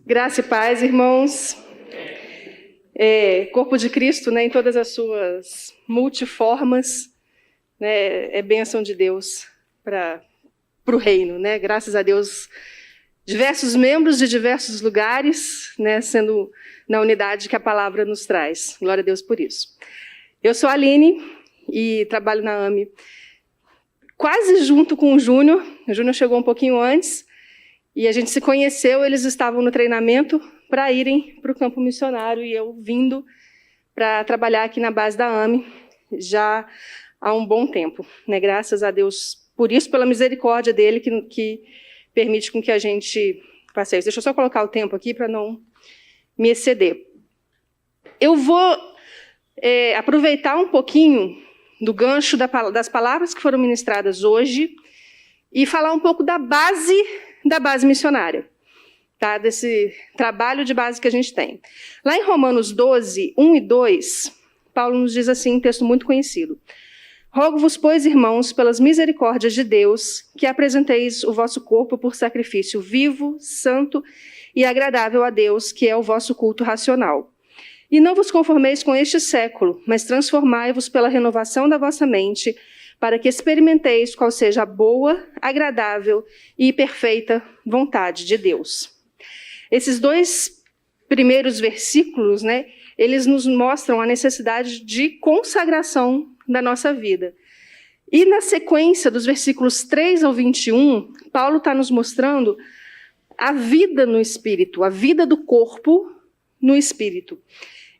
Graça e paz, irmãos. Corpo de Cristo, né, em todas as suas multiformas, né, é bênção de Deus para o reino, né? Graças a Deus, diversos membros de diversos lugares, né, sendo na unidade que a palavra nos traz. Glória a Deus por isso. Eu sou a Aline e trabalho na AME quase junto com o Júnior. O Júnior chegou um pouquinho antes. E a gente se conheceu, eles estavam no treinamento para irem para o campo missionário e eu vindo para trabalhar aqui na base da AME já há um bom tempo, né? Graças a Deus por isso, pela misericórdia dele que permite com que a gente faça isso. Deixa eu só colocar o tempo aqui para não me exceder. Eu vou aproveitar um pouquinho do gancho das palavras que foram ministradas hoje e falar um pouco da base missionária, tá? Desse trabalho de base que a gente tem. Lá em Romanos 12, 1 e 2, Paulo nos diz assim, um texto muito conhecido. Rogo-vos, pois, irmãos, pelas misericórdias de Deus, que apresenteis o vosso corpo por sacrifício vivo, santo e agradável a Deus, que é o vosso culto racional. E não vos conformeis com este século, mas transformai-vos pela renovação da vossa mente, para que experimenteis qual seja a boa, agradável e perfeita vontade de Deus. Esses dois primeiros versículos, né, eles nos mostram a necessidade de consagração da nossa vida. E na sequência dos versículos 3 ao 21, Paulo está nos mostrando a vida no Espírito, a vida do corpo no Espírito.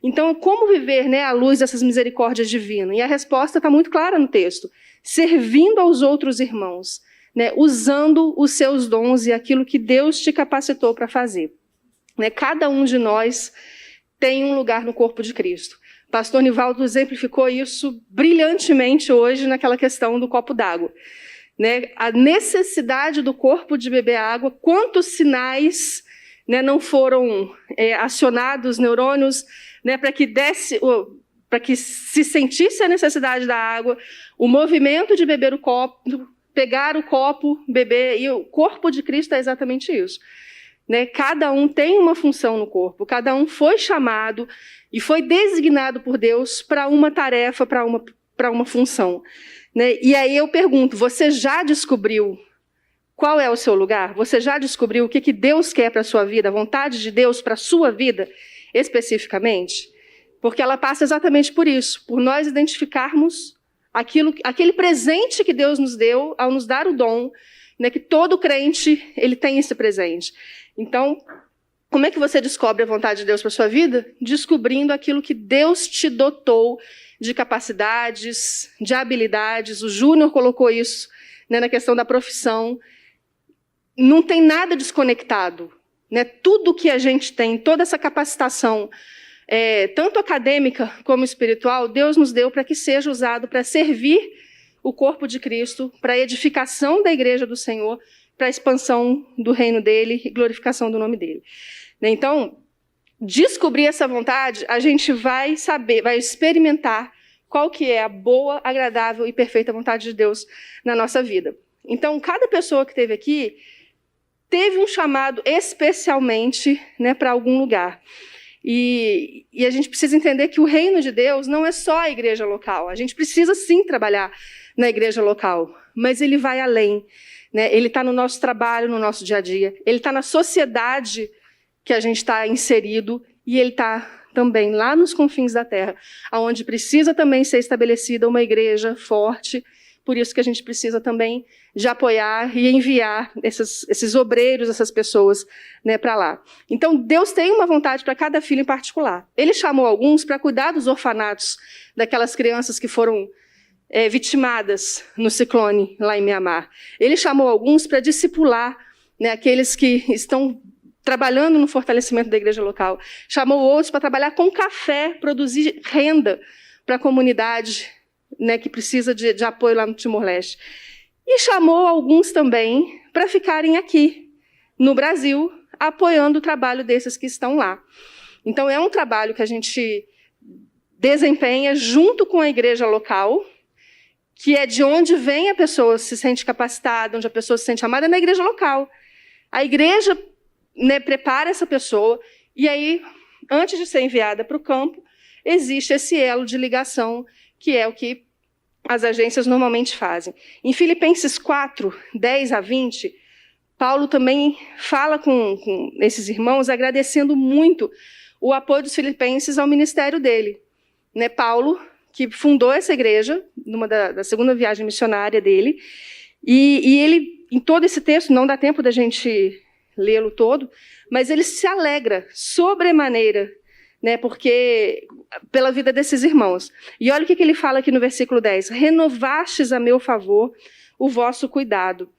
Então, como viver, né, à luz dessas misericórdias divinas? E a resposta está muito clara no texto. Servindo aos outros irmãos, né, usando os seus dons e aquilo que Deus te capacitou para fazer. Né, cada um de nós tem um lugar no corpo de Cristo. O pastor Nivaldo exemplificou isso brilhantemente hoje naquela questão do copo d'água. Né, a necessidade do corpo de beber água, quantos sinais, né, não foram acionados, neurônios, né, para que se sentisse a necessidade da água, o movimento de beber o copo, pegar o copo, beber, e o corpo de Cristo é exatamente isso. Né? Cada um tem uma função no corpo, cada um foi chamado e foi designado por Deus para uma tarefa, para uma função. Né? E aí eu pergunto, você já descobriu qual é o seu lugar? Você já descobriu o que Deus quer para a sua vida, a vontade de Deus para a sua vida, especificamente? Porque ela passa exatamente por isso, por nós identificarmos aquele presente que Deus nos deu ao nos dar o dom, né, que todo crente ele tem esse presente. Então, como é que você descobre a vontade de Deus para a sua vida? Descobrindo aquilo que Deus te dotou de capacidades, de habilidades. O Júnior colocou isso, né, na questão da profissão. Não tem nada desconectado. Né? Tudo que a gente tem, toda essa capacitação, tanto acadêmica como espiritual, Deus nos deu para que seja usado para servir o corpo de Cristo, para a edificação da igreja do Senhor, para a expansão do reino dele e glorificação do nome dele. Então, descobrir essa vontade, a gente vai saber, vai experimentar qual que é a boa, agradável e perfeita vontade de Deus na nossa vida. Então, cada pessoa que esteve aqui teve um chamado especialmente, né, para algum lugar. E a gente precisa entender que o reino de Deus não é só a igreja local. A gente precisa, sim, trabalhar na igreja local, mas ele vai além. Né? Ele está no nosso trabalho, no nosso dia a dia. Ele está na sociedade que a gente está inserido e ele está também lá nos confins da terra, onde precisa também ser estabelecida uma igreja forte. Por isso que a gente precisa também de apoiar e enviar esses obreiros, essas pessoas, né, para lá. Então, Deus tem uma vontade para cada filho em particular. Ele chamou alguns para cuidar dos orfanatos, daquelas crianças que foram vitimadas no ciclone lá em Mianmar. Ele chamou alguns para discipular, né, aqueles que estão trabalhando no fortalecimento da igreja local. Chamou outros para trabalhar com café, produzir renda para a comunidade, né, que precisa de apoio lá no Timor-Leste. E chamou alguns também para ficarem aqui, no Brasil, apoiando o trabalho desses que estão lá. Então, é um trabalho que a gente desempenha junto com a igreja local, que é de onde vem a pessoa se sente capacitada, onde a pessoa se sente amada, é na igreja local. A igreja né, prepara essa pessoa, e aí, antes de ser enviada para o campo, existe esse elo de ligação, que é o que as agências normalmente fazem. Em Filipenses 4, 10 a 20, Paulo também fala com esses irmãos, agradecendo muito o apoio dos filipenses ao ministério dele. Né, Paulo, que fundou essa igreja, numa da segunda viagem missionária dele, e ele, em todo esse texto, não dá tempo da gente lê-lo todo, mas ele se alegra sobremaneira, né, porque pela vida desses irmãos. E olha o que ele fala aqui no versículo 10. Renovastes a meu favor o vosso cuidado.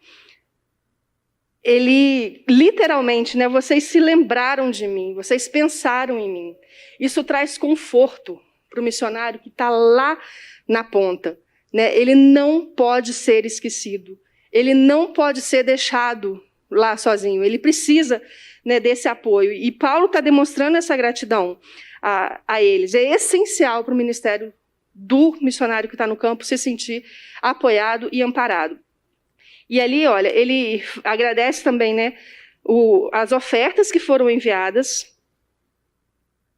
Ele, literalmente, né, vocês se lembraram de mim, vocês pensaram em mim. Isso traz conforto para o missionário que está lá na ponta. Né? Ele não pode ser esquecido. Ele não pode ser deixado lá sozinho. Ele precisa, né, desse apoio. E Paulo está demonstrando essa gratidão a eles. É essencial para o ministério do missionário que está no campo se sentir apoiado e amparado. E ali, olha, ele agradece também, né, as ofertas que foram enviadas.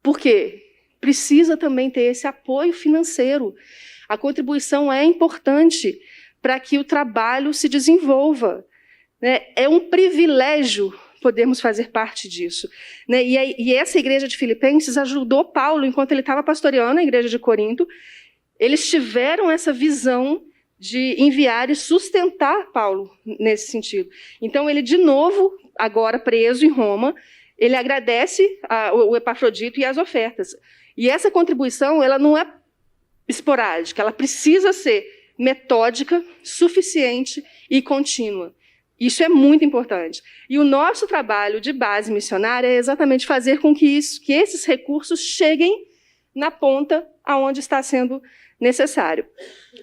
Por quê? Precisa também ter esse apoio financeiro. A contribuição é importante para que o trabalho se desenvolva. Né? É um privilégio podermos fazer parte disso. Né? E essa igreja de Filipenses ajudou Paulo, enquanto ele estava pastoreando a igreja de Corinto, eles tiveram essa visão de enviar e sustentar Paulo nesse sentido. Então, ele, de novo, agora preso em Roma, ele agradece o Epafrodito e as ofertas. E essa contribuição, ela não é esporádica, ela precisa ser metódica, suficiente e contínua. Isso é muito importante. E o nosso trabalho de base missionária é exatamente fazer com que esses recursos cheguem na ponta aonde está sendo necessário.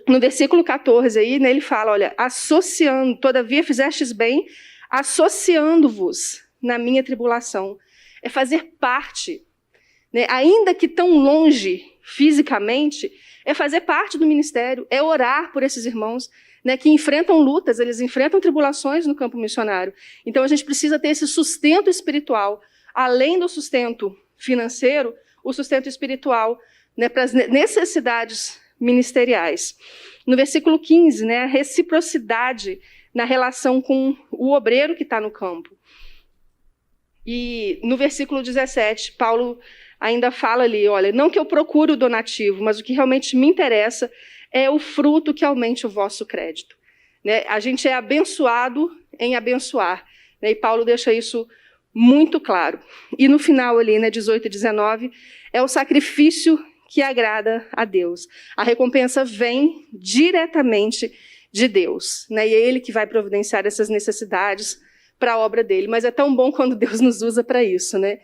No versículo 14, aí, né, ele fala, olha, associando, todavia fizestes bem, associando-vos na minha tribulação. É fazer parte, né, ainda que tão longe fisicamente, é fazer parte do ministério, é orar por esses irmãos, né, que enfrentam lutas, eles enfrentam tribulações no campo missionário. Então, a gente precisa ter esse sustento espiritual, além do sustento financeiro, o sustento espiritual, né, para as necessidades ministeriais. No versículo 15, né, a reciprocidade na relação com o obreiro que está no campo. E no versículo 17, Paulo ainda fala ali, olha, não que eu procure o donativo, mas o que realmente me interessa é o fruto que aumente o vosso crédito. Né? A gente é abençoado em abençoar. Né? E Paulo deixa isso muito claro. E no final ali, né, 18 e 19, é o sacrifício que agrada a Deus. A recompensa vem diretamente de Deus. Né? E é Ele que vai providenciar essas necessidades para a obra dele. Mas é tão bom quando Deus nos usa para isso, né?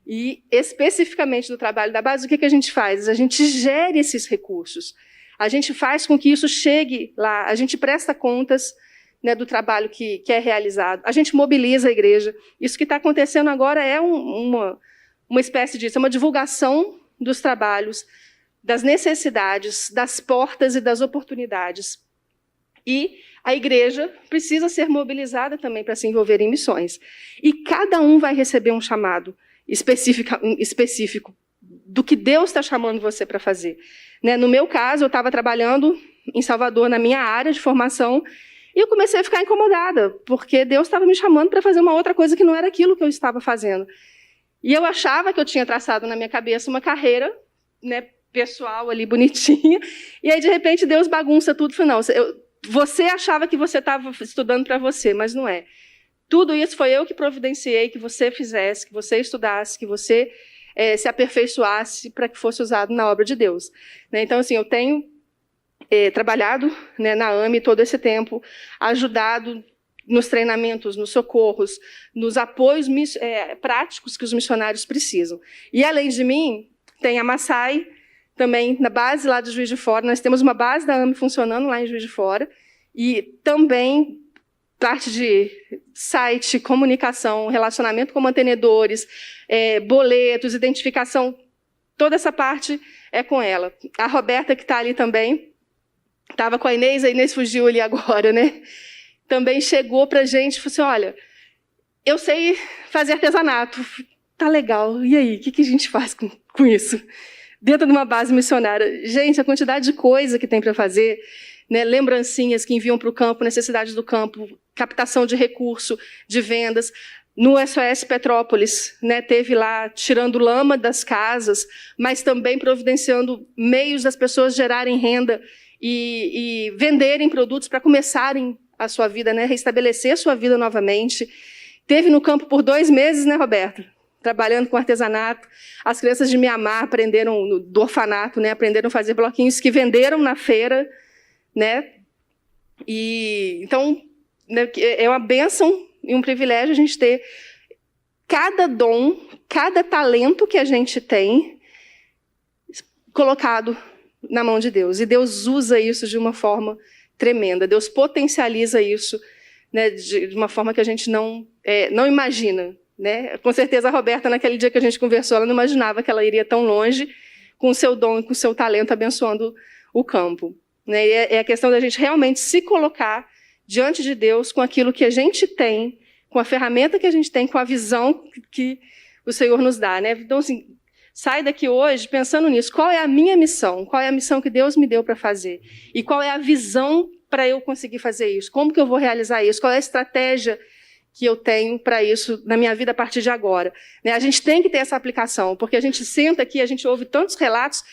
E, especificamente no trabalho da base, o que a gente faz? A gente gera esses recursos. A gente faz com que isso chegue lá. A gente presta contas, né, do trabalho que é realizado. A gente mobiliza a igreja. Isso que está acontecendo agora é uma espécie disso, é uma divulgação dos trabalhos, das necessidades, das portas e das oportunidades. E a igreja precisa ser mobilizada também para se envolver em missões. E cada um vai receber um chamado específico do que Deus está chamando você para fazer. Né? No meu caso, eu estava trabalhando em Salvador, na minha área de formação, e eu comecei a ficar incomodada, porque Deus estava me chamando para fazer uma outra coisa que não era aquilo que eu estava fazendo. E eu achava que eu tinha traçado na minha cabeça uma carreira, né, pessoal ali, bonitinha, e aí, de repente, Deus bagunça tudo. Falei, não, você achava que você estava estudando para você, mas não é. Tudo isso foi eu que providenciei, que você fizesse, que você estudasse, que você se aperfeiçoasse para que fosse usado na obra de Deus. Né? Então, assim, eu tenho trabalhado, né, na AME todo esse tempo, ajudado nos treinamentos, nos socorros, nos apoios práticos que os missionários precisam. E, além de mim, tem a Massai, também na base lá de Juiz de Fora. Nós temos uma base da AME funcionando lá em Juiz de Fora, e também parte de site, comunicação, relacionamento com mantenedores, boletos, identificação, toda essa parte é com ela. A Roberta, que está ali também, estava com a Inês fugiu ali agora, né? Também chegou para a gente e falou assim, olha, eu sei fazer artesanato. Tá legal, e aí, o que a gente faz com isso? Dentro de uma base missionária. Gente, a quantidade de coisa que tem para fazer, né? Lembrancinhas que enviam para o campo, necessidades do campo, captação de recurso, de vendas. No SOS Petrópolis, né, teve lá tirando lama das casas, mas também providenciando meios das pessoas gerarem renda e venderem produtos para começarem a sua vida, né, restabelecer a sua vida novamente. Teve no campo por 2 meses, né, Roberto? Trabalhando com artesanato. As crianças de Mianmar aprenderam, do orfanato, né, aprenderam a fazer bloquinhos que venderam na feira, né? E, então, né, é uma bênção e um privilégio a gente ter cada dom, cada talento que a gente tem colocado na mão de Deus. E Deus usa isso de uma forma tremenda. Deus potencializa isso, né, de uma forma que a gente não imagina. Né? Com certeza a Roberta, naquele dia que a gente conversou, ela não imaginava que ela iria tão longe com o seu dom e com o seu talento abençoando o campo. Né? E é a questão da gente realmente se colocar diante de Deus com aquilo que a gente tem, com a ferramenta que a gente tem, com a visão que o Senhor nos dá. Né? Então, assim, sai daqui hoje pensando nisso. Qual é a minha missão? Qual é a missão que Deus me deu para fazer? E qual é a visão para eu conseguir fazer isso? Como que eu vou realizar isso? Qual é a estratégia que eu tenho para isso na minha vida a partir de agora? Né? A gente tem que ter essa aplicação, porque a gente senta aqui, a gente ouve tantos relatos,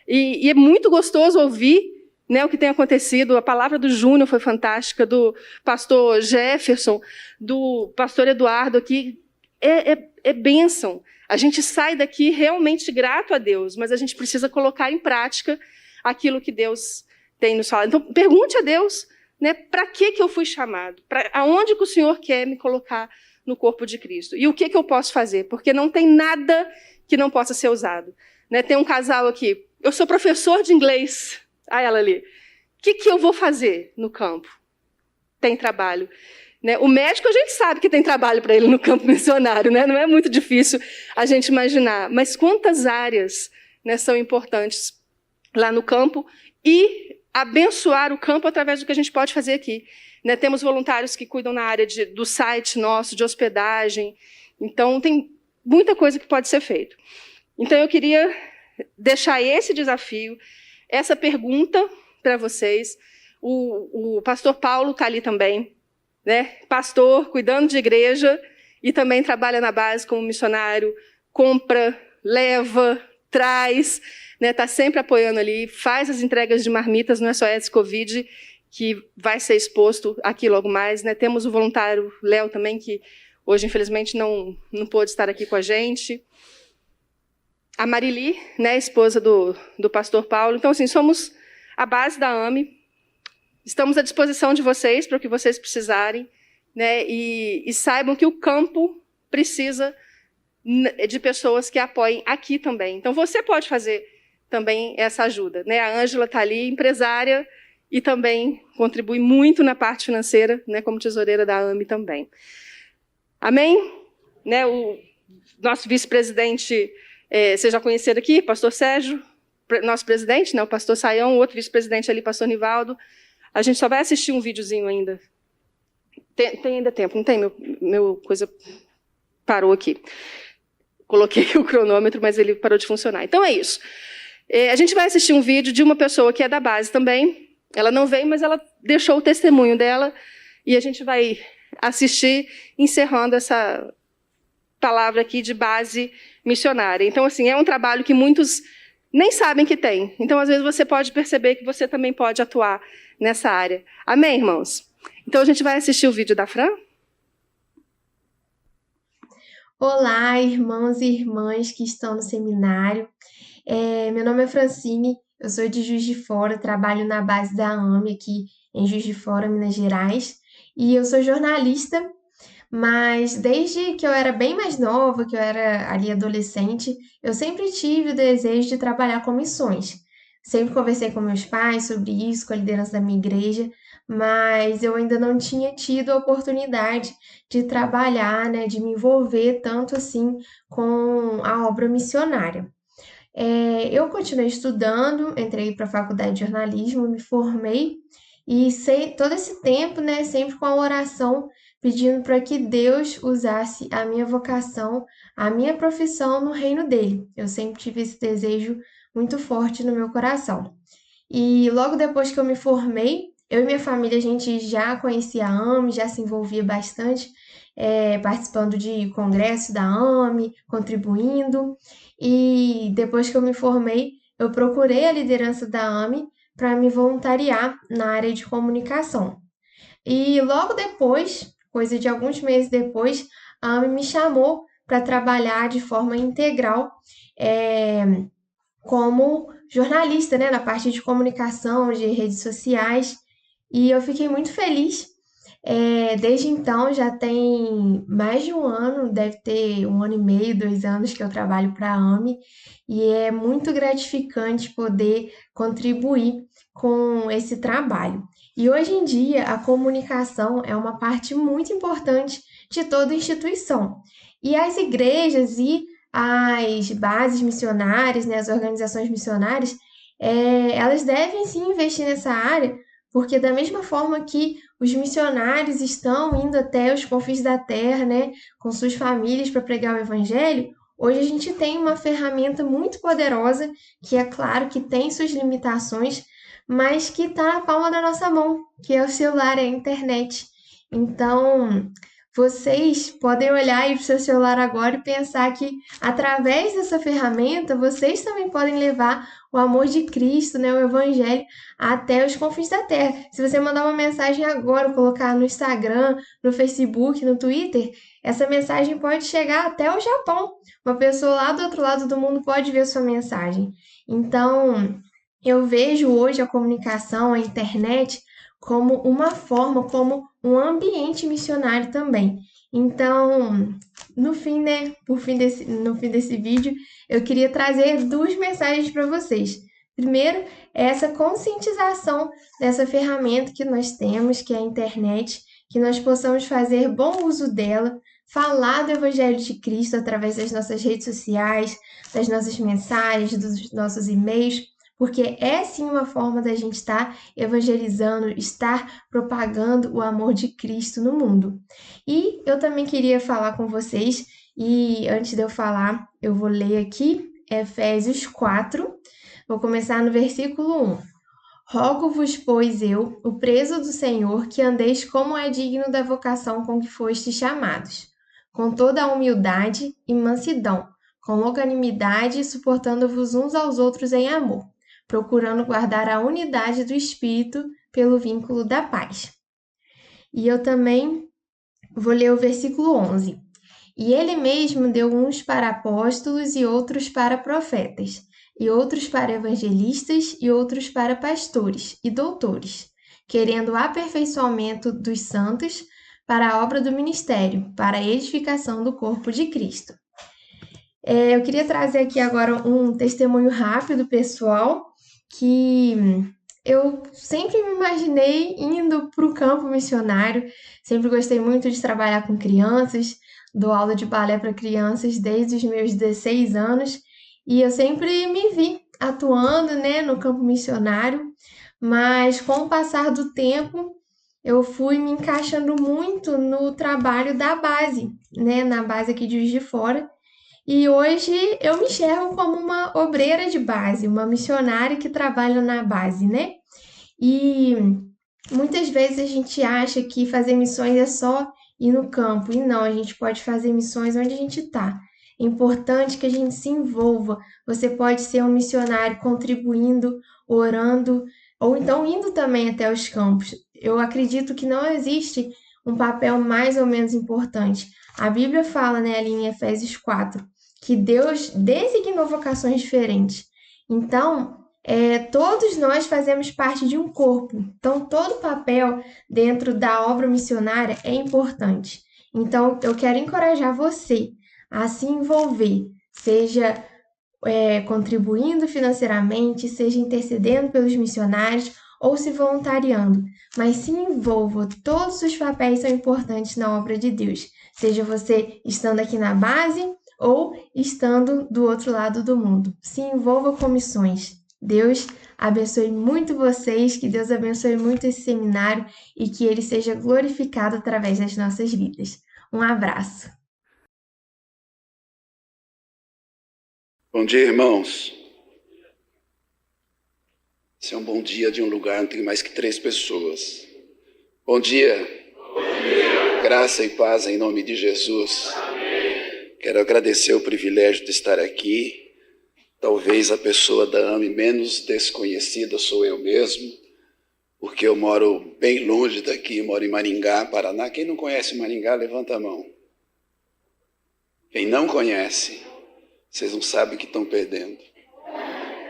e é muito gostoso ouvir, né, o que tem acontecido. A palavra do Júnior foi fantástica, do pastor Jefferson, do pastor Eduardo aqui. É bênção. A gente sai daqui realmente grato a Deus, mas a gente precisa colocar em prática aquilo que Deus tem nos falado. Então, pergunte a Deus, né, para que eu fui chamado? Aonde que o Senhor quer me colocar no corpo de Cristo? E o que eu posso fazer? Porque não tem nada que não possa ser usado. Né? Tem um casal aqui. Eu sou professor de inglês. Ah, ela ali. O que eu vou fazer no campo? Tem trabalho. Né? O médico, a gente sabe que tem trabalho para ele no campo missionário. Né? Não é muito difícil a gente imaginar. Mas quantas áreas, né, são importantes lá no campo e abençoar o campo através do que a gente pode fazer aqui. Né? Temos voluntários que cuidam na área do site nosso, de hospedagem. Então, tem muita coisa que pode ser feito. Então, eu queria deixar esse desafio, essa pergunta para vocês. O pastor Paulo está ali também, né? Pastor, cuidando de igreja, e também trabalha na base como missionário, compra, leva, traz, né? Está sempre apoiando ali, faz as entregas de marmitas no SOS Covid, que vai ser exposto aqui logo mais. Né? Temos o voluntário Léo também, que hoje, infelizmente, não pôde estar aqui com a gente. A Marili, né, esposa do pastor Paulo. Então, assim, somos a base da AME. Estamos à disposição de vocês para o que vocês precisarem. Né, e saibam que o campo precisa de pessoas que apoiem aqui também. Então, você pode fazer também essa ajuda. Né? A Ângela está ali, empresária, e também contribui muito na parte financeira, né, como tesoureira da AME também. Amém? Né, o nosso vice-presidente, vocês já conheceram aqui, pastor Sérgio, nosso presidente, né, o pastor Saião, o outro vice-presidente ali, pastor Nivaldo. A gente só vai assistir um videozinho ainda. Tem ainda tempo, não tem? Meu coisa parou aqui. Coloquei o cronômetro, mas ele parou de funcionar. Então, é isso. A gente vai assistir um vídeo de uma pessoa que é da base também. Ela não veio, mas ela deixou o testemunho dela. E a gente vai assistir, encerrando essa palavra aqui de base missionária. Então, assim, é um trabalho que muitos nem sabem que tem. Então, às vezes, você pode perceber que você também pode atuar nessa área. Amém, irmãos? Então, a gente vai assistir o vídeo da Fran. Olá, irmãos e irmãs que estão no seminário. Meu nome é Francine, eu sou de Juiz de Fora, trabalho na base da AME aqui em Juiz de Fora, Minas Gerais, e eu sou jornalista, mas desde que eu era bem mais nova, que eu era ali adolescente, eu sempre tive o desejo de trabalhar com missões. Sempre conversei com meus pais sobre isso, com a liderança da minha igreja, mas eu ainda não tinha tido a oportunidade de trabalhar, né, de me envolver tanto assim com a obra missionária. Eu continuei estudando, entrei para a faculdade de jornalismo, me formei e todo esse tempo, né, sempre com a oração, pedindo para que Deus usasse a minha vocação, a minha profissão no reino dele. Eu sempre tive esse desejo muito forte no meu coração. E logo depois que eu me formei, eu e minha família, a gente já conhecia a AME, já se envolvia bastante, participando de congresso da AME, contribuindo. E depois que eu me formei, eu procurei a liderança da AME para me voluntariar na área de comunicação. E logo depois, coisa de alguns meses depois, a AME me chamou para trabalhar de forma integral, é, como jornalista, né, na parte de comunicação, de redes sociais, e eu fiquei muito feliz. Desde então já tem mais de um ano, deve ter um ano e meio, 2 anos que eu trabalho para a AME, e é muito gratificante poder contribuir com esse trabalho. E hoje em dia a comunicação é uma parte muito importante de toda instituição. E as igrejas e as bases missionárias, né, as organizações missionárias, elas devem sim investir nessa área, porque da mesma forma que os missionários estão indo até os confins da terra, né, com suas famílias para pregar o evangelho, hoje a gente tem uma ferramenta muito poderosa, que é claro que tem suas limitações, mas que está na palma da nossa mão, que é o celular, é a internet. Então, vocês podem olhar aí para o seu celular agora e pensar que, através dessa ferramenta, vocês também podem levar o amor de Cristo, né, o Evangelho, até os confins da terra. Se você mandar uma mensagem agora, colocar no Instagram, no Facebook, no Twitter, essa mensagem pode chegar até o Japão. Uma pessoa lá do outro lado do mundo pode ver sua mensagem. Então, eu vejo hoje a comunicação, a internet, como uma forma, como um ambiente missionário também. Então, no fim, né, no fim desse vídeo, eu queria trazer duas mensagens para vocês. Primeiro, é essa conscientização dessa ferramenta que nós temos, que é a internet, que nós possamos fazer bom uso dela, falar do Evangelho de Cristo através das nossas redes sociais, das nossas mensagens, dos nossos e-mails, porque é sim uma forma da gente estar evangelizando, estar propagando o amor de Cristo no mundo. E eu também queria falar com vocês, e antes de eu falar, eu vou ler aqui Efésios 4, vou começar no versículo 1. Rogo-vos, pois eu, o preso do Senhor, que andeis como é digno da vocação com que fostes chamados, com toda a humildade e mansidão, com longanimidade, suportando-vos uns aos outros em amor, procurando guardar a unidade do Espírito pelo vínculo da paz. E eu também vou ler o versículo 11. E ele mesmo deu uns para apóstolos e outros para profetas, e outros para evangelistas e outros para pastores e doutores, querendo o aperfeiçoamento dos santos para a obra do ministério, para a edificação do corpo de Cristo. Eu queria trazer aqui agora um testemunho rápido, pessoal, que eu sempre me imaginei indo para o campo missionário, sempre gostei muito de trabalhar com crianças, dou aula de balé para crianças desde os meus 16 anos, e eu sempre me vi atuando, né, no campo missionário, mas com o passar do tempo, eu fui me encaixando muito no trabalho da base, né, na base aqui de Juiz de Fora, e hoje eu me enxergo como uma obreira de base, uma missionária que trabalha na base, né? E muitas vezes a gente acha que fazer missões é só ir no campo, e não, a gente pode fazer missões onde a gente está. É importante que a gente se envolva. Você pode ser um missionário contribuindo, orando, ou então indo também até os campos. Eu acredito que não existe um papel mais ou menos importante. A Bíblia fala, né, ali em Efésios 4, que Deus designou vocações diferentes. Então, todos nós fazemos parte de um corpo. Então, todo papel dentro da obra missionária é importante. Então, eu quero encorajar você a se envolver, seja contribuindo financeiramente, seja intercedendo pelos missionários ou se voluntariando, mas se envolva. Todos os papéis são importantes na obra de Deus, seja você estando aqui na base ou estando do outro lado do mundo. Se envolva com missões. Deus abençoe muito vocês, que Deus abençoe muito esse seminário e que ele seja glorificado através das nossas vidas. Um abraço. Bom dia, irmãos. Esse é um bom dia de um lugar onde tem mais que 3 pessoas. Bom dia. Bom dia. Graça e paz em nome de Jesus. Amém. Quero agradecer o privilégio de estar aqui. Talvez a pessoa da AME menos desconhecida sou eu mesmo, porque eu moro bem longe daqui, moro em Maringá, Paraná. Quem não conhece Maringá, levanta a mão. Quem não conhece, vocês não sabem o que estão perdendo.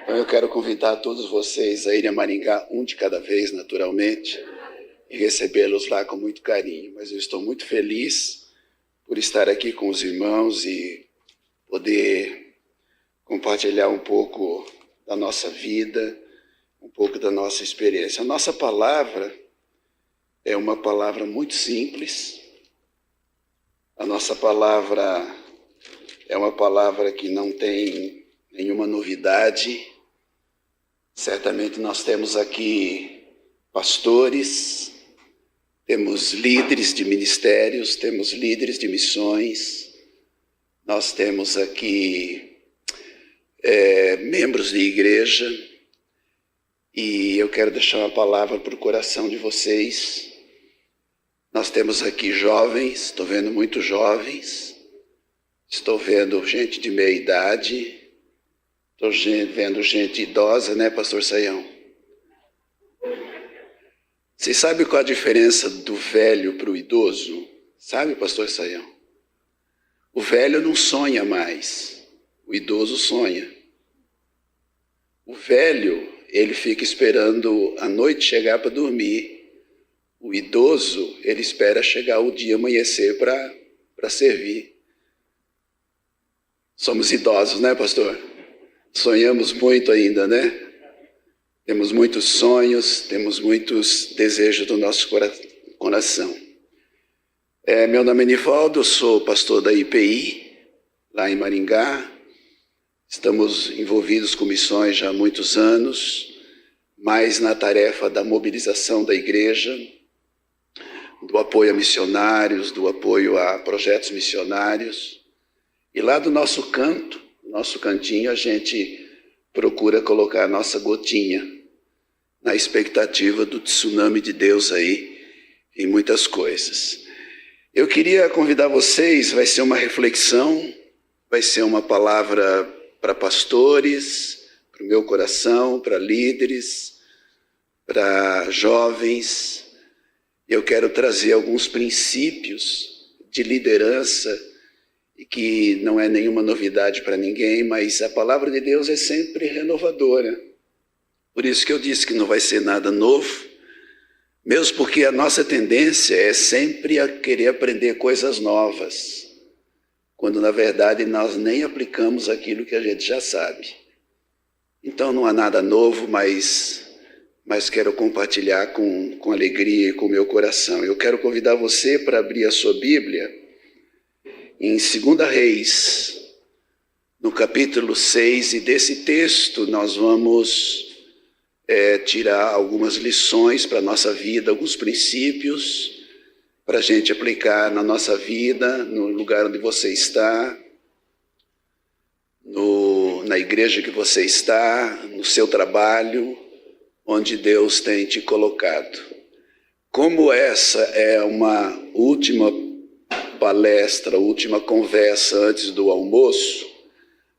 Então eu quero convidar todos vocês a irem a Maringá, um de cada vez, naturalmente, e recebê-los lá com muito carinho. Mas eu estou muito feliz por estar aqui com os irmãos e poder compartilhar um pouco da nossa vida, um pouco da nossa experiência. A nossa palavra é uma palavra muito simples. A nossa palavra é uma palavra que não tem nenhuma novidade. Certamente nós temos aqui pastores, temos líderes de ministérios, temos líderes de missões, nós temos aqui membros de igreja, e eu quero deixar uma palavra para o coração de vocês. Nós temos aqui jovens, estou vendo muitos jovens, estou vendo gente de meia idade, estou vendo gente idosa, né, pastor Saião? Vocês sabem qual a diferença do velho para o idoso? Sabe, pastor Saião? O velho não sonha mais, o idoso sonha. O velho, ele fica esperando a noite chegar para dormir. O idoso, ele espera chegar o dia amanhecer para servir. Somos idosos, né, pastor? Sonhamos muito ainda, né? Temos muitos sonhos, temos muitos desejos do nosso coração. Meu nome é Nivaldo, eu sou pastor da IPI, lá em Maringá. Estamos envolvidos com missões já há muitos anos, mais na tarefa da mobilização da igreja, do apoio a missionários, do apoio a projetos missionários. E lá do nosso cantinho, a gente procura colocar a nossa gotinha, na expectativa do tsunami de Deus aí, em muitas coisas. Eu queria convidar vocês, vai ser uma reflexão, vai ser uma palavra para pastores, para o meu coração, para líderes, para jovens. Eu quero trazer alguns princípios de liderança, e que não é nenhuma novidade para ninguém, mas a palavra de Deus é sempre renovadora. Por isso que eu disse que não vai ser nada novo, mesmo porque a nossa tendência é sempre a querer aprender coisas novas, quando na verdade nós nem aplicamos aquilo que a gente já sabe. Então não há nada novo, mas quero compartilhar com alegria e com o meu coração. Eu quero convidar você para abrir a sua Bíblia em 2 Reis, no capítulo 6, e desse texto nós vamos tirar algumas lições para a nossa vida, alguns princípios para a gente aplicar na nossa vida, no lugar onde você está, na igreja que você está, no seu trabalho, onde Deus tem te colocado. Como essa é uma última palestra, última conversa antes do almoço,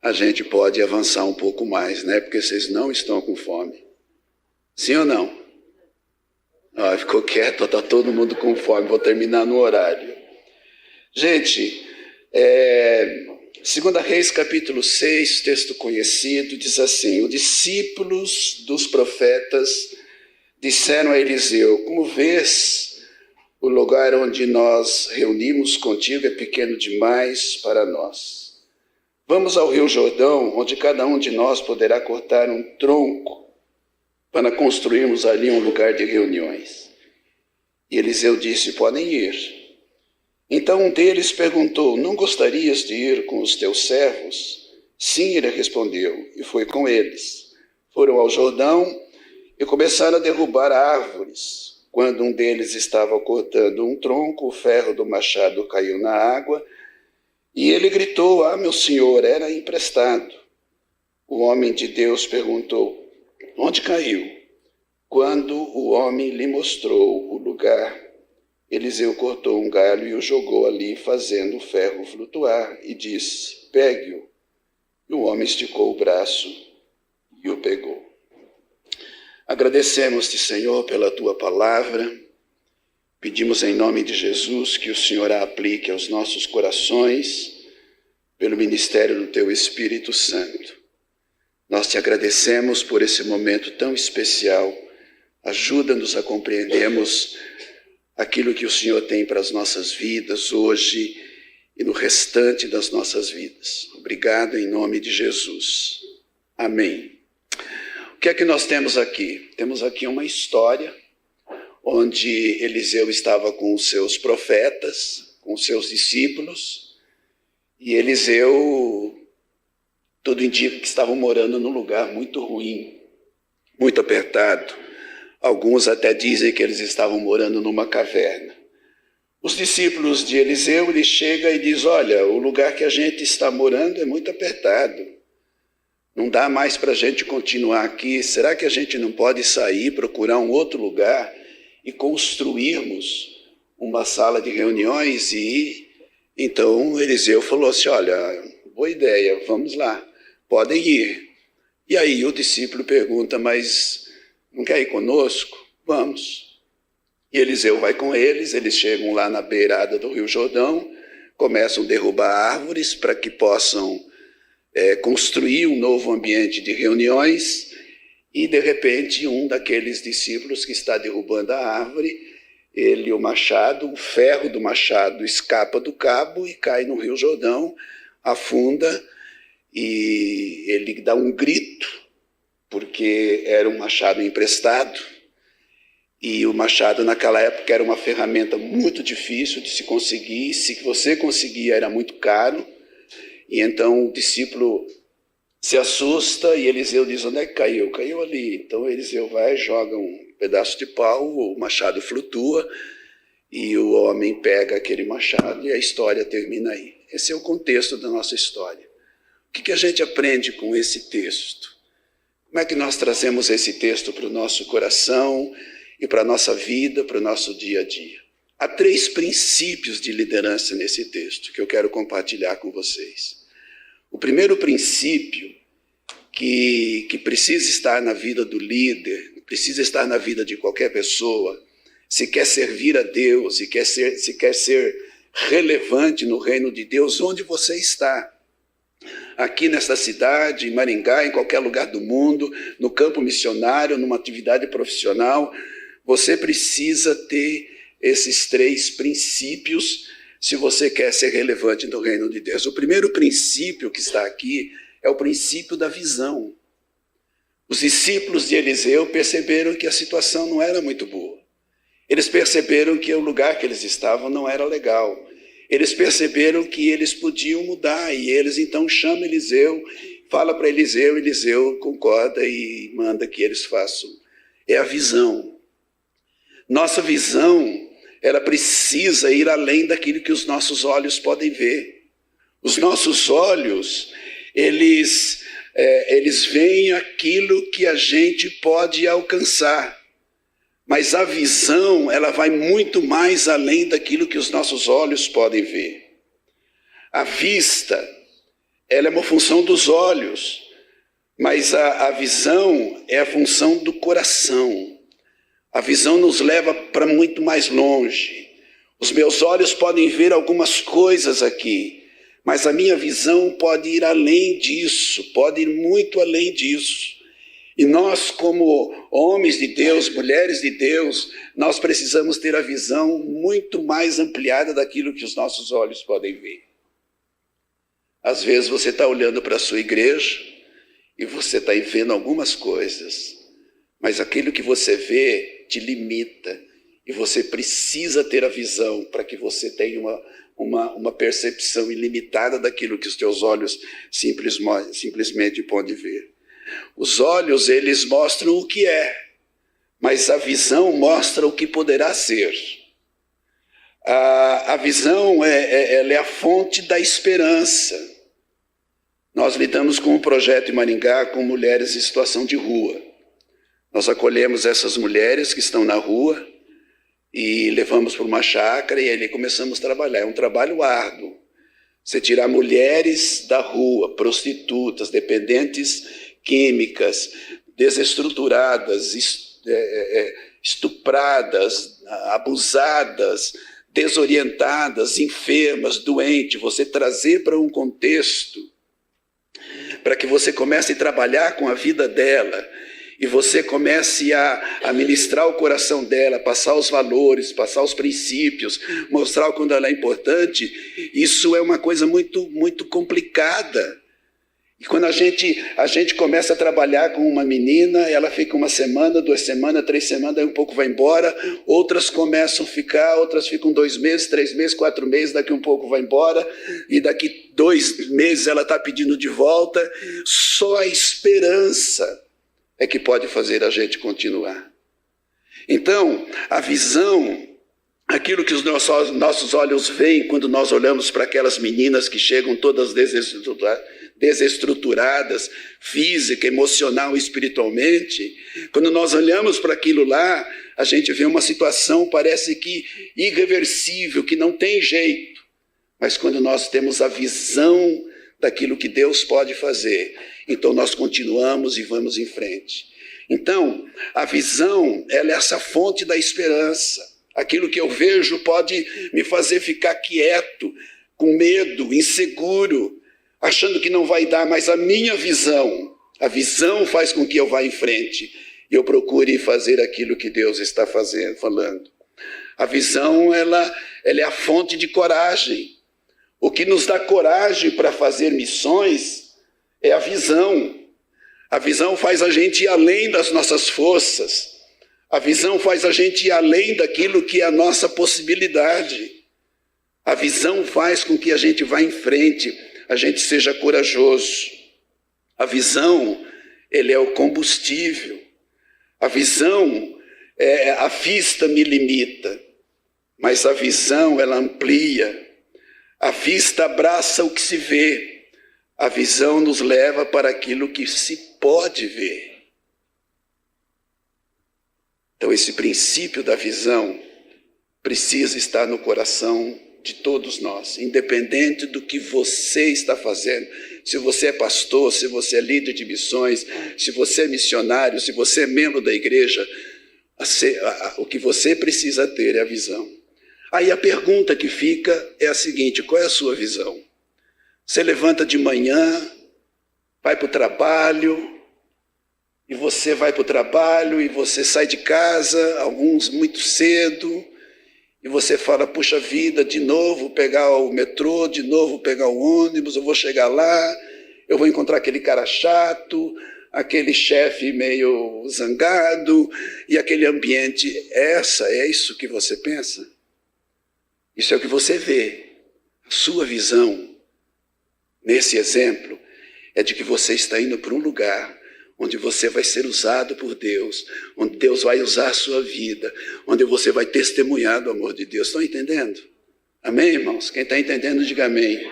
a gente pode avançar um pouco mais, né? Porque vocês não estão com fome. Sim ou não? Ficou quieto, está todo mundo com fome, vou terminar no horário. Gente, 2 Reis capítulo 6, texto conhecido, diz assim: os discípulos dos profetas disseram a Eliseu: como vês, o lugar onde nós reunimos contigo é pequeno demais para nós. Vamos ao Rio Jordão, onde cada um de nós poderá cortar um tronco para construirmos ali um lugar de reuniões. E Eliseu disse: podem ir. Então um deles perguntou: não gostarias de ir com os teus servos? Sim, ele respondeu, e foi com eles. Foram ao Jordão e começaram a derrubar árvores. Quando um deles estava cortando um tronco, o ferro do machado caiu na água, e ele gritou: "Ah, meu senhor, era emprestado." O homem de Deus perguntou: "Onde caiu?" Quando o homem lhe mostrou o lugar, Eliseu cortou um galho e o jogou ali, fazendo o ferro flutuar, e disse: "Pegue-o." E o homem esticou o braço e o pegou. Agradecemos-te, Senhor, pela tua palavra. Pedimos em nome de Jesus que o Senhor a aplique aos nossos corações pelo ministério do teu Espírito Santo. Nós te agradecemos por esse momento tão especial. Ajuda-nos a compreendermos aquilo que o Senhor tem para as nossas vidas hoje e no restante das nossas vidas. Obrigado em nome de Jesus. Amém. O que é que nós temos aqui? Temos aqui uma história onde Eliseu estava com os seus profetas, com os seus discípulos, e Eliseu, tudo indica que estavam morando num lugar muito ruim, muito apertado. Alguns até dizem que eles estavam morando numa caverna. Os discípulos de Eliseu, ele chega e diz: "Olha, o lugar que a gente está morando é muito apertado. Não dá mais para a gente continuar aqui. Será que a gente não pode sair, procurar um outro lugar e construirmos uma sala de reuniões?" E então Eliseu falou assim: "Olha, boa ideia, vamos lá, podem ir." E aí o discípulo pergunta: "Mas não quer ir conosco?" "Vamos." E Eliseu vai com eles. Eles chegam lá na beirada do Rio Jordão, começam a derrubar árvores para que possam construir um novo ambiente de reuniões, e de repente um daqueles discípulos que está derrubando a árvore, o ferro do machado escapa do cabo e cai no Rio Jordão, afunda, e ele dá um grito, porque era um machado emprestado, e o machado naquela época era uma ferramenta muito difícil de se conseguir. Se você conseguia, era muito caro. E então o discípulo se assusta e Eliseu diz: "Onde é que caiu?" "Caiu ali." Então Eliseu vai, joga um pedaço de pau, o machado flutua e o homem pega aquele machado, e a história termina aí. Esse é o contexto da nossa história. O que a gente aprende com esse texto? Como é que nós trazemos esse texto para o nosso coração e para a nossa vida, para o nosso dia a dia? Há 3 princípios de liderança nesse texto que eu quero compartilhar com vocês. O primeiro princípio que precisa estar na vida do líder, precisa estar na vida de qualquer pessoa, se quer servir a Deus e se quer ser relevante no reino de Deus, onde você está. Aqui nesta cidade, em Maringá, em qualquer lugar do mundo, no campo missionário, numa atividade profissional, você precisa ter esses 3 princípios se você quer ser relevante no reino de Deus. O primeiro princípio que está aqui é o princípio da visão. Os discípulos de Eliseu perceberam que a situação não era muito boa. Eles perceberam que o lugar que eles estavam não era legal. Eles perceberam que eles podiam mudar, e eles então chamam Eliseu, fala para Eliseu, Eliseu concorda e manda que eles façam. É a visão. Nossa visão, ela precisa ir além daquilo que os nossos olhos podem ver. Os nossos olhos, eles veem aquilo que a gente pode alcançar. Mas a visão, ela vai muito mais além daquilo que os nossos olhos podem ver. A vista, ela é uma função dos olhos, mas a visão é a função do coração. A visão nos leva para muito mais longe. Os meus olhos podem ver algumas coisas aqui, mas a minha visão pode ir além disso, pode ir muito além disso. E nós, como homens de Deus, mulheres de Deus, nós precisamos ter a visão muito mais ampliada daquilo que os nossos olhos podem ver. Às vezes você está olhando para a sua igreja e você está vendo algumas coisas, mas aquilo que você vê te limita, e você precisa ter a visão para que você tenha uma percepção ilimitada daquilo que os teus olhos simplesmente podem ver. Os olhos, eles mostram o que é, mas a visão mostra o que poderá ser. A visão ela é a fonte da esperança. Nós lidamos com um projeto em Maringá com mulheres em situação de rua. Nós acolhemos essas mulheres que estão na rua e levamos para uma chácara e ali começamos a trabalhar. É um trabalho árduo. Você tirar mulheres da rua, prostitutas, dependentes químicas, desestruturadas, estupradas, abusadas, desorientadas, enfermas, doentes, você trazer para um contexto, para que você comece a trabalhar com a vida dela, e você comece a ministrar o coração dela, passar os valores, passar os princípios, mostrar o quanto ela é importante, isso é uma coisa muito, muito complicada. E quando a gente começa a trabalhar com uma menina, ela fica 1 semana, 2 semanas, 3 semanas, aí um pouco vai embora, outras começam a ficar, outras ficam 2 meses, 3 meses, 4 meses, daqui um pouco vai embora, e daqui 2 meses ela está pedindo de volta. Só a esperança é que pode fazer a gente continuar. Então, a visão, aquilo que os nossos olhos veem quando nós olhamos para aquelas meninas que chegam todas desestruturadas, física, emocional e espiritualmente, quando nós olhamos para aquilo lá, a gente vê uma situação, parece que irreversível, que não tem jeito. Mas quando nós temos a visão daquilo que Deus pode fazer, então nós continuamos e vamos em frente. Então, a visão, ela é essa fonte da esperança. Aquilo que eu vejo pode me fazer ficar quieto, com medo, inseguro, achando que não vai dar, mas a visão faz com que eu vá em frente e eu procure fazer aquilo que Deus está falando. A visão, ela é a fonte de coragem. O que nos dá coragem para fazer missões é a visão. A visão faz a gente ir além das nossas forças. A visão faz a gente ir além daquilo que é a nossa possibilidade. A visão faz com que a gente vá em frente, a gente seja corajoso. A visão, ele é o combustível. A visão, a vista me limita, mas a visão, ela amplia. A vista abraça o que se vê. A visão nos leva para aquilo que se pode ver. Então, esse princípio da visão precisa estar no coração de todos nós, independente do que você está fazendo. Se você é pastor, se você é líder de missões, se você é missionário, se você é membro da igreja, o que você precisa ter é a visão. Aí a pergunta que fica é a seguinte: qual é a sua visão? Você levanta de manhã, vai para o trabalho, e você vai para o trabalho, e você sai de casa, alguns muito cedo, e você fala, puxa vida, de novo pegar o metrô, de novo pegar o ônibus, eu vou chegar lá, eu vou encontrar aquele cara chato, aquele chefe meio zangado, e aquele ambiente. É isso que você pensa? Isso é o que você vê. A sua visão, nesse exemplo, é de que você está indo para um lugar onde você vai ser usado por Deus, onde Deus vai usar a sua vida, onde você vai testemunhar do amor de Deus. Estão entendendo? Amém, irmãos? Quem está entendendo, diga amém.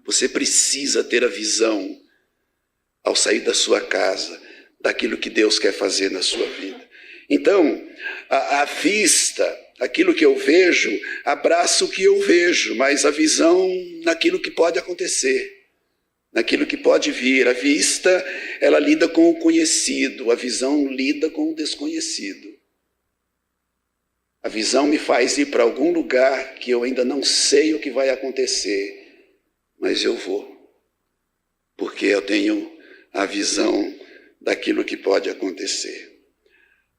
Você precisa ter a visão, ao sair da sua casa, daquilo que Deus quer fazer na sua vida. Então, a vista, aquilo que eu vejo, abraça o que eu vejo, mas a visão naquilo que pode acontecer, naquilo que pode vir. A vista, ela lida com o conhecido, a visão lida com o desconhecido. A visão me faz ir para algum lugar que eu ainda não sei o que vai acontecer, mas eu vou, porque eu tenho a visão daquilo que pode acontecer.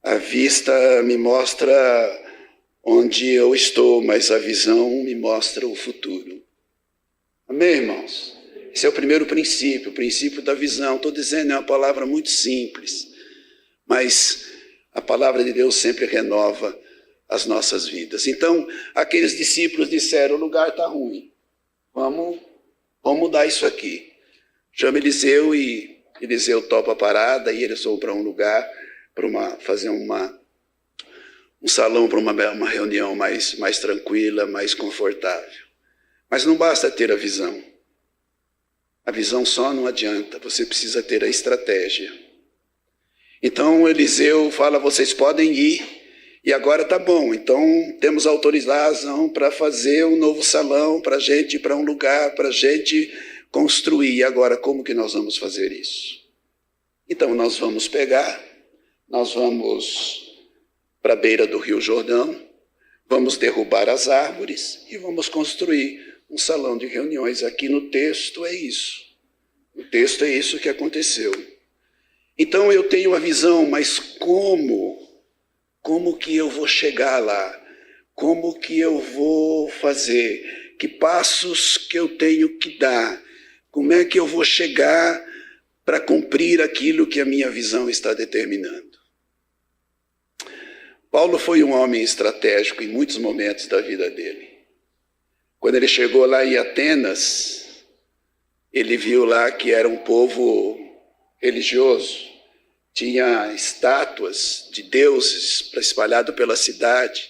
A vista me mostra onde eu estou, mas a visão me mostra o futuro. Amém, irmãos? Esse é o primeiro princípio, o princípio da visão. Estou dizendo, é uma palavra muito simples, mas a palavra de Deus sempre renova as nossas vidas. Então, aqueles discípulos disseram, o lugar está ruim, vamos mudar isso aqui. Chama Eliseu e Eliseu topa a parada e eles vão para um lugar fazer um salão para uma reunião mais tranquila, mais confortável. Mas não basta ter a visão. A visão só não adianta, você precisa ter a estratégia. Então Eliseu fala, vocês podem ir, e agora tá bom, então temos autorização para fazer um novo salão, para a gente ir para um lugar, para a gente construir. E agora como que nós vamos fazer isso? Então nós vamos para a beira do Rio Jordão, vamos derrubar as árvores e vamos construir um salão de reuniões. Aqui no texto é isso. No texto é isso que aconteceu. Então eu tenho a visão, mas como que eu vou chegar lá? Como que eu vou fazer? Que passos que eu tenho que dar? Como é que eu vou chegar para cumprir aquilo que a minha visão está determinando? Paulo foi um homem estratégico em muitos momentos da vida dele. Quando ele chegou lá em Atenas, ele viu lá que era um povo religioso, tinha estátuas de deuses espalhado pela cidade.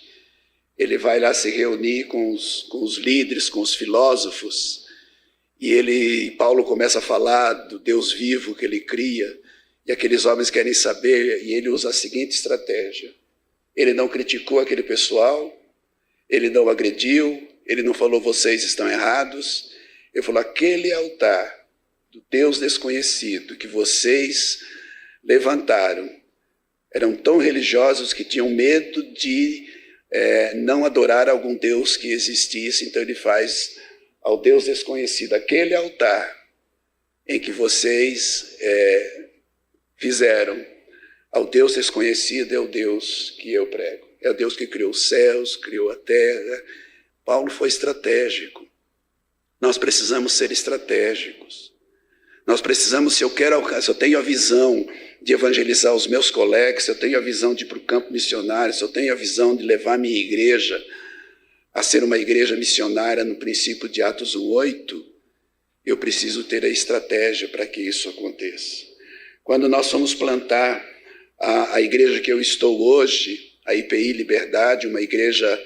Ele vai lá se reunir com os líderes, com os filósofos, e Paulo começa a falar do Deus vivo que ele cria, e aqueles homens querem saber, e ele usa a seguinte estratégia. Ele não criticou aquele pessoal, ele não agrediu, ele não falou, vocês estão errados. Ele falou, aquele altar do Deus desconhecido que vocês levantaram, eram tão religiosos que tinham medo de não adorar algum Deus que existisse. Então ele faz ao Deus desconhecido, aquele altar em que vocês fizeram, ao Deus desconhecido é o Deus que eu prego. É o Deus que criou os céus, criou a terra. Paulo foi estratégico. Nós precisamos ser estratégicos. Nós precisamos, se eu tenho a visão de evangelizar os meus colegas, se eu tenho a visão de ir para o campo missionário, se eu tenho a visão de levar a minha igreja a ser uma igreja missionária no princípio de Atos 1:8, eu preciso ter a estratégia para que isso aconteça. Quando nós fomos plantar a igreja que eu estou hoje, a IPI Liberdade, uma igreja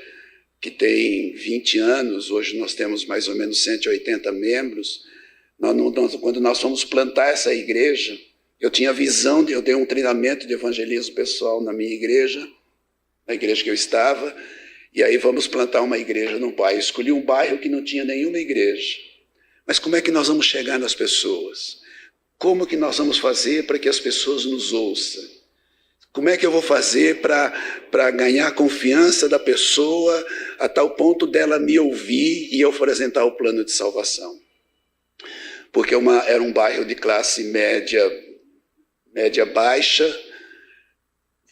que tem 20 anos, hoje nós temos mais ou menos 180 membros. Quando nós fomos plantar essa igreja, eu tinha visão, eu dei um treinamento de evangelismo pessoal na minha igreja, na igreja que eu estava, e aí vamos plantar uma igreja num bairro. Escolhi um bairro que não tinha nenhuma igreja. Mas como é que nós vamos chegar nas pessoas? Como que nós vamos fazer para que as pessoas nos ouçam? Como é que eu vou fazer para ganhar a confiança da pessoa a tal ponto dela me ouvir e eu apresentar o plano de salvação? Porque era um bairro de classe média baixa,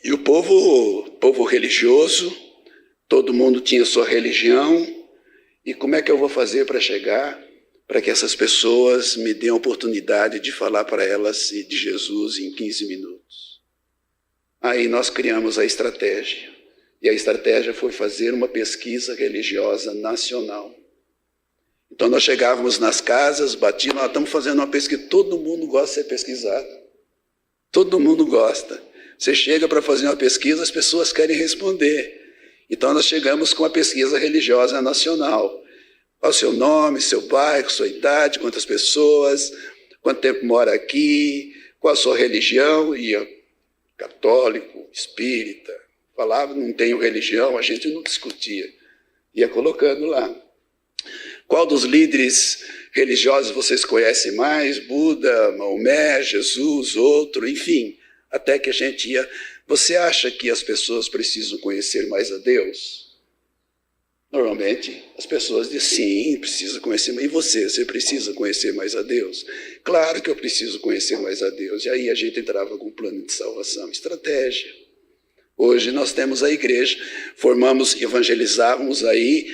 e o povo religioso, todo mundo tinha sua religião. E como é que eu vou fazer para chegar para que essas pessoas me deem a oportunidade de falar para elas de Jesus em 15 minutos? Aí nós criamos a estratégia. E a estratégia foi fazer uma pesquisa religiosa nacional. Então nós chegávamos nas casas, batíamos, nós estamos fazendo uma pesquisa, todo mundo gosta de ser pesquisado. Todo mundo gosta. Você chega para fazer uma pesquisa, as pessoas querem responder. Então nós chegamos com a pesquisa religiosa nacional. Qual o seu nome, seu bairro, sua idade, quantas pessoas, quanto tempo mora aqui, qual a sua religião, e católico, espírita, falava, não tenho religião, a gente não discutia. Ia colocando lá. Qual dos líderes religiosos vocês conhecem mais? Buda, Maomé, Jesus, outro, enfim. Até que a gente ia... Você acha que as pessoas precisam conhecer mais a Deus? Normalmente, as pessoas dizem, sim, precisa conhecer. E você precisa conhecer mais a Deus? Claro que eu preciso conhecer mais a Deus. E aí a gente entrava com um plano de salvação, estratégia. Hoje nós temos a igreja, formamos, evangelizávamos aí,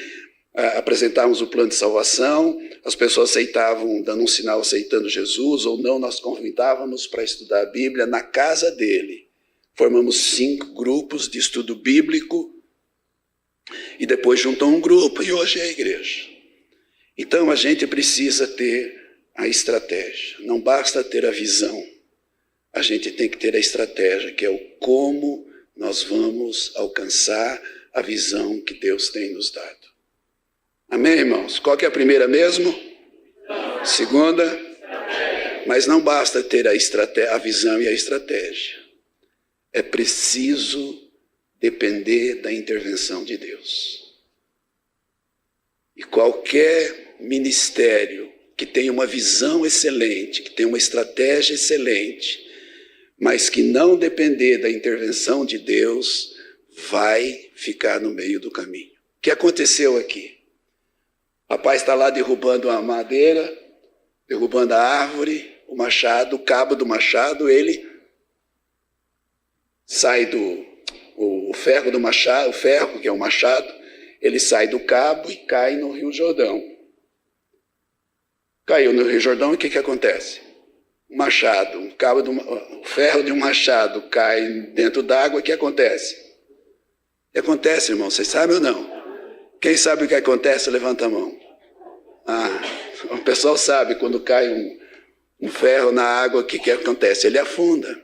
apresentávamos o plano de salvação, as pessoas aceitavam, dando um sinal aceitando Jesus, ou não, nós convidávamos para estudar a Bíblia na casa dele. Formamos 5 grupos de estudo bíblico, e depois juntou um grupo, e hoje é a igreja. Então a gente precisa ter a estratégia, não basta ter a visão. a gente tem que ter a estratégia, que é o como nós vamos alcançar a visão que Deus tem nos dado. Amém, irmãos? Qual que é a primeira mesmo? Segunda? Mas não basta ter a visão e a estratégia. É preciso depender da intervenção de Deus. E qualquer ministério que tenha uma visão excelente, que tenha uma estratégia excelente, mas que não depender da intervenção de Deus, vai ficar no meio do caminho. O que aconteceu aqui? O rapaz está lá derrubando a madeira, derrubando a árvore, o machado, o cabo do machado, ele sai o ferro do machado, o ferro que é o machado, ele sai do cabo e cai no Rio Jordão. Caiu no Rio Jordão e o que acontece? O machado, o ferro de um machado cai dentro d'água, o que acontece? O que acontece, irmão? Vocês sabem ou não? Quem sabe o que acontece, levanta a mão. O pessoal sabe, quando cai um ferro na água, o que acontece? Ele afunda.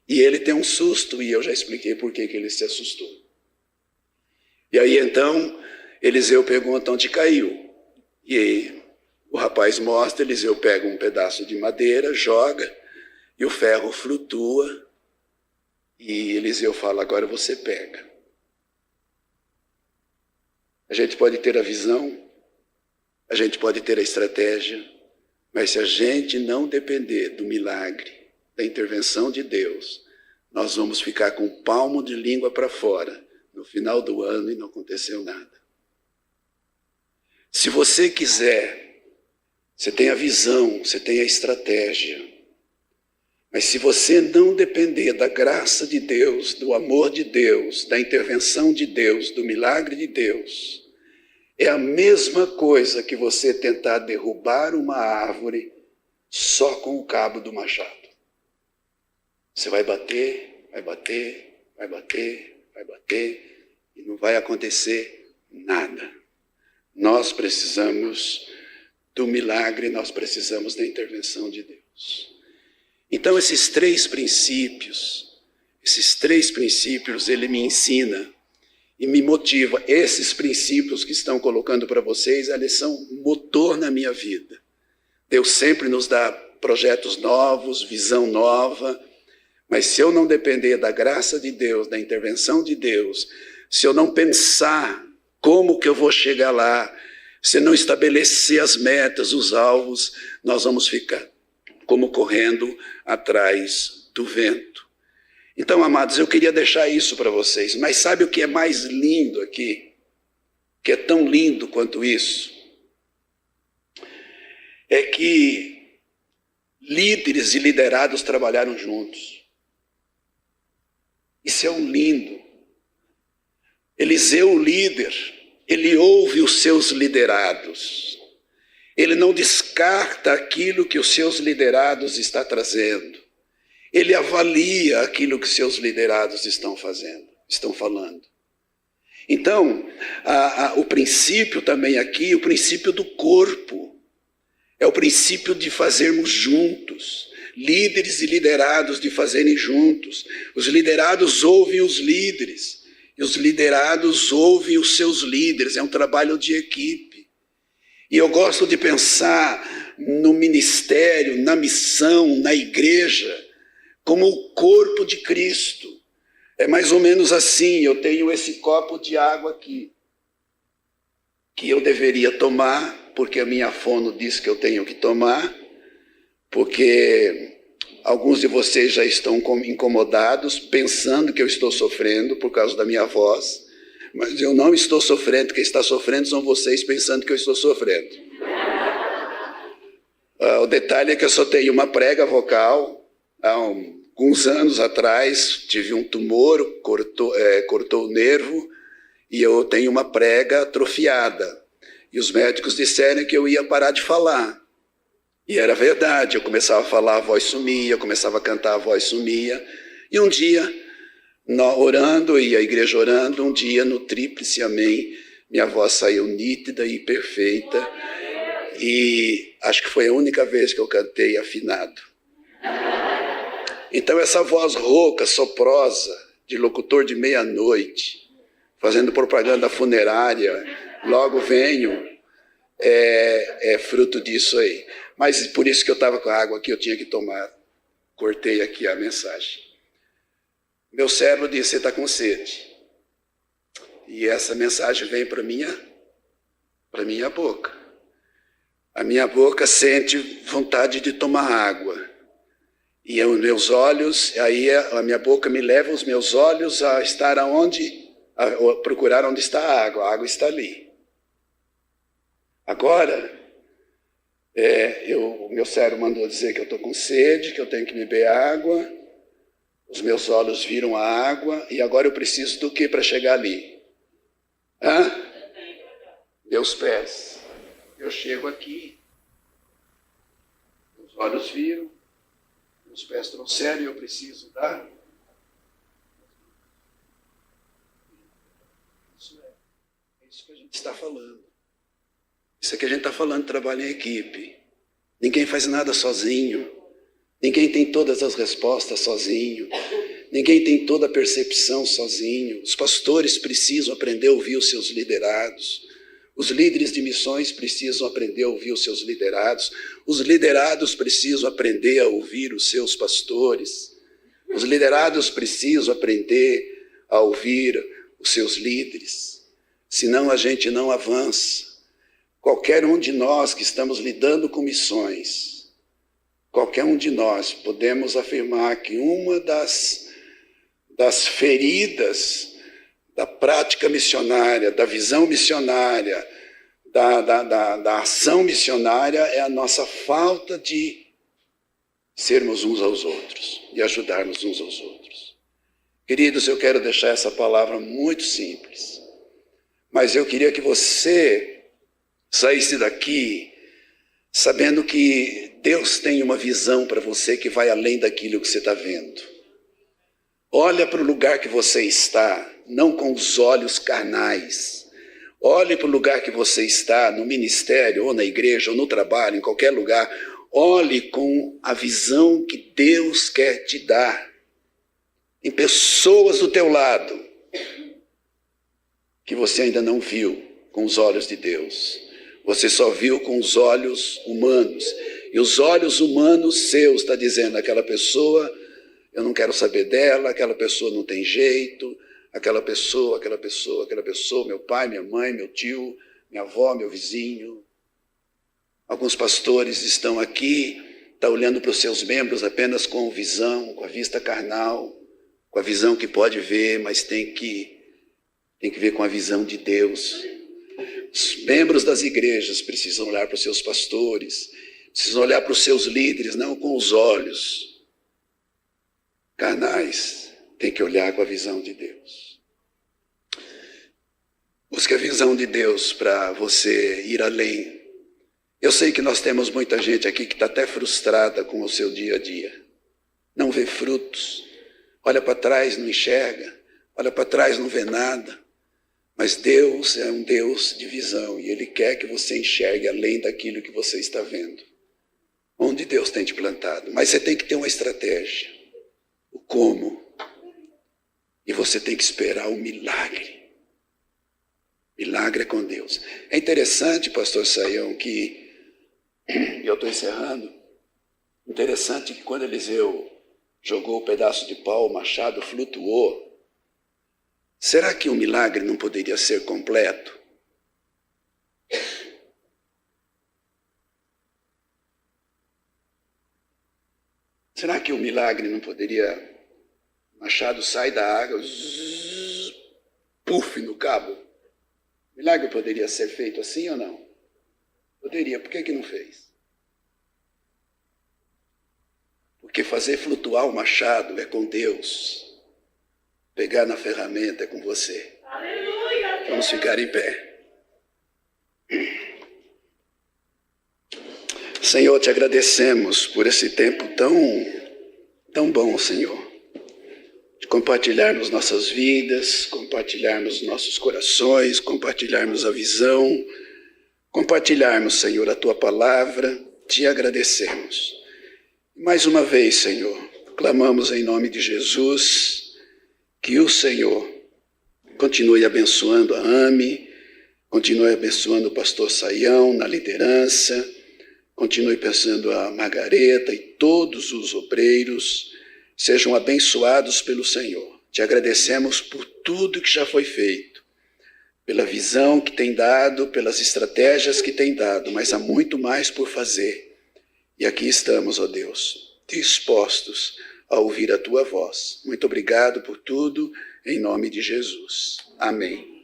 E ele tem um susto, e eu já expliquei por que ele se assustou. E aí então, Eliseu pergunta onde caiu. E aí o rapaz mostra, Eliseu pega um pedaço de madeira, joga, e o ferro flutua. E Eliseu fala, agora você pega. A gente pode ter a visão, a gente pode ter a estratégia, mas se a gente não depender do milagre, da intervenção de Deus, nós vamos ficar com o palmo de língua para fora no final do ano e não aconteceu nada. Se você quiser, você tem a visão, você tem a estratégia, mas se você não depender da graça de Deus, do amor de Deus, da intervenção de Deus, do milagre de Deus, é a mesma coisa que você tentar derrubar uma árvore só com o cabo do machado. Você vai bater, vai bater, vai bater, vai bater, e não vai acontecer nada. Nós precisamos do milagre, nós precisamos da intervenção de Deus. Então esses três princípios, ele me ensina e me motiva. Esses princípios que estão colocando para vocês, eles são motor na minha vida. Deus sempre nos dá projetos novos, visão nova, mas se eu não depender da graça de Deus, da intervenção de Deus, se eu não pensar como que eu vou chegar lá, se não estabelecer as metas, os alvos, nós vamos ficar como correndo atrás do vento. Então, amados, eu queria deixar isso para vocês, mas sabe o que é mais lindo aqui? Que é tão lindo quanto isso? É que líderes e liderados trabalharam juntos. Isso é um lindo. Eliseu, o líder, ele ouve os seus liderados. Ele não descarta aquilo que os seus liderados estão trazendo. Ele avalia aquilo que seus liderados estão fazendo, estão falando. Então, o princípio também aqui, o princípio do corpo, é o princípio de fazermos juntos. Líderes e liderados de fazerem juntos. Os liderados ouvem os líderes. E os liderados ouvem os seus líderes. É um trabalho de equipe. E eu gosto de pensar no ministério, na missão, na igreja, como o corpo de Cristo. É mais ou menos assim, eu tenho esse copo de água aqui, que eu deveria tomar, porque a minha fono diz que eu tenho que tomar, porque alguns de vocês já estão incomodados, pensando que eu estou sofrendo por causa da minha voz, mas eu não estou sofrendo, quem está sofrendo são vocês pensando que eu estou sofrendo. O detalhe é que eu só tenho uma prega vocal. Há alguns anos atrás tive um tumor, cortou o nervo e eu tenho uma prega atrofiada. E os médicos disseram que eu ia parar de falar. E era verdade, eu começava a falar, a voz sumia, eu começava a cantar, a voz sumia. E um dia, orando e a igreja orando, um dia no tríplice amém, minha voz saiu nítida e perfeita. E acho que foi a única vez que eu cantei afinado. Então essa voz rouca, soprosa, de locutor de meia-noite, fazendo propaganda funerária, logo venho, é fruto disso aí. Mas por isso que eu estava com a água aqui, eu tinha que tomar. Cortei aqui a mensagem. Meu cérebro disse, você está com sede. E essa mensagem vem para minha boca. A minha boca sente vontade de tomar água. E os meus olhos, aí a minha boca me leva os meus olhos a estar aonde, a procurar onde está a água está ali. Agora, o meu cérebro mandou dizer que eu estou com sede, que eu tenho que beber água, os meus olhos viram a água, e agora eu preciso do que para chegar ali? Meus pés. Eu chego aqui, os olhos viram, os pés trouxeram e eu preciso dar. É isso que a gente está falando. Isso é que a gente está falando, trabalho em equipe. Ninguém faz nada sozinho. Ninguém tem todas as respostas sozinho. Ninguém tem toda a percepção sozinho. Os pastores precisam aprender a ouvir os seus liderados. Os líderes de missões precisam aprender a ouvir os seus liderados. Os liderados precisam aprender a ouvir os seus pastores. Os liderados precisam aprender a ouvir os seus líderes. Senão a gente não avança. Qualquer um de nós que estamos lidando com missões, qualquer um de nós podemos afirmar que uma das feridas da prática missionária, da visão missionária, da ação missionária é a nossa falta de sermos uns aos outros, de ajudarmos uns aos outros. Queridos, eu quero deixar essa palavra muito simples, mas eu queria que você saísse daqui sabendo que Deus tem uma visão para você que vai além daquilo que você está vendo. Olha para o lugar que você está, não com os olhos carnais. Olhe para o lugar que você está, no ministério, ou na igreja, ou no trabalho, em qualquer lugar. Olhe com a visão que Deus quer te dar. Em pessoas do teu lado, que você ainda não viu com os olhos de Deus. Você só viu com os olhos humanos. E os olhos humanos seus está dizendo, aquela pessoa, eu não quero saber dela, aquela pessoa não tem jeito, aquela pessoa, meu pai, minha mãe, meu tio, minha avó, meu vizinho. Alguns pastores estão aqui, estão olhando para os seus membros apenas com visão, com a vista carnal, com a visão que pode ver, mas tem que ver com a visão de Deus. Os membros das igrejas precisam olhar para os seus pastores, precisam olhar para os seus líderes, não com os olhos carnais, tem que olhar com a visão de Deus. Busque a visão de Deus para você ir além. Eu sei que nós temos muita gente aqui que está até frustrada com o seu dia a dia. Não vê frutos, olha para trás, não enxerga, olha para trás, não vê nada. Mas Deus é um Deus de visão e Ele quer que você enxergue além daquilo que você está vendo. Onde Deus tem te plantado. Mas você tem que ter uma estratégia. O como. E você tem que esperar o milagre. Milagre é com Deus. É interessante, pastor Saião, que, e eu estou encerrando, interessante que quando Eliseu jogou o pedaço de pau, o machado flutuou. Será que o milagre não poderia ser completo? Será que o milagre não poderia... O machado sai da água, puf, no cabo. O milagre poderia ser feito assim ou não? Poderia, por que não fez? Porque fazer flutuar o machado é com Deus. Pegar na ferramenta é com você. Aleluia! Vamos ficar em pé. Senhor, te agradecemos por esse tempo tão bom, Senhor. De compartilharmos nossas vidas, compartilharmos nossos corações, compartilharmos a visão, compartilharmos, Senhor, a Tua palavra. Te agradecemos. Mais uma vez, Senhor, clamamos em nome de Jesus que o Senhor continue abençoando a AME, continue abençoando o pastor Saião na liderança, continue abençoando a Margareta e todos os obreiros, sejam abençoados pelo Senhor. Te agradecemos por tudo que já foi feito, pela visão que tem dado, pelas estratégias que tem dado, mas há muito mais por fazer. E aqui estamos, ó Deus, dispostos a ouvir a tua voz. Muito obrigado por tudo, em nome de Jesus. Amém.